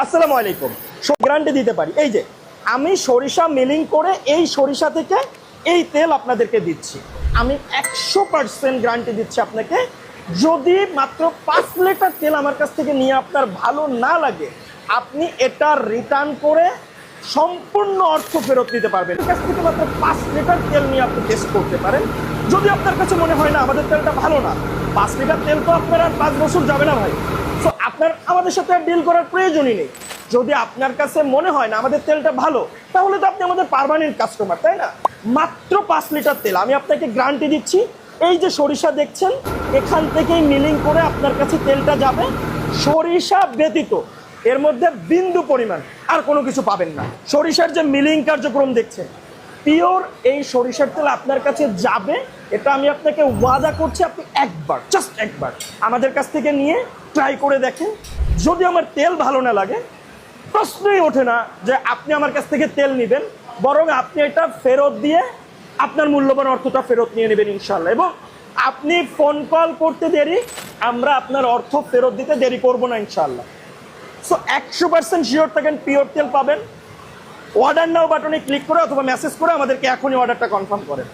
আসসালামু আলাইকুম। গ্যারান্টি দিতে পারি, এই যে আমি সরিষা মিলিং করে এই সরিষা থেকে এই তেল আপনাদেরকে দিচ্ছি। আমি 100% গ্যারান্টি দিচ্ছি আপনাকে। যদি মাত্র 5 লিটার তেল আমার কাছ থেকে নিয়ে আপনার ভালো না লাগে, আপনি এটা রিটার্ন করে সম্পূর্ণ অর্থ ফেরত নিতে পারবেন। এর কাছ থেকে মাত্র 5 লিটার তেল নিয়ে আপনি টেস্ট করতে পারেন। যদি আপনার কাছে মনে হয় না আমাদের তেলটা ভালো না, 5 লিটার তেল তো আপনার আর 5 বছর যাবে না ভাই। সো আপনার আমাদের সাথে আর ডিল করার প্রয়োজনই নেই। যদি আপনার কাছে মনে হয় না আমাদের তেলটা ভালো, তাহলে তো আপনি আমাদের পার্মানেন্ট কাস্টমার, তাই না? মাত্র 5 লিটার তেল আমি আপনাকে গ্যারান্টি দিচ্ছি। এই যে সরিষা দেখছেন, এখান থেকেই মিলিং করে আপনার কাছে তেলটা যাবে, সরিষা ব্যতীত এর মধ্যে বিন্দু পরিমাণ আর কোনো কিছু পাবেন না। সরিষার যে মিলিং কার্যক্রম দেখছেন, পিওর এই সরিষার তেল আপনার কাছে যাবে। এটা আমি আপনাকে ওয়াদা করছি, আপনি একবার, জাস্ট একবার আমাদের কাছ থেকে নিয়ে ট্রাই করে দেখেন। যদি আমার তেল ভালো না লাগে, প্রশ্নই ওঠে না যে আপনি আমার কাছ থেকে তেল নেবেন, বরং আপনি এটা ফেরত দিয়ে আপনার মূল্যবান অর্থটা ফেরত নিয়ে নেবেন ইনশাল্লাহ। এবং আপনি ফোন কল করতে দেরি, আমরা আপনার অর্থ ফেরত দিতে দেরি করবো না ইনশাল্লাহ। সো 100% শিওর থাকেন পিওর তেল পাবেন। অর্ডার নাও বাটনে ক্লিক করে অথবা মেসেজ করে আমাদেরকে এখনই অর্ডারটা কনফার্ম করেন।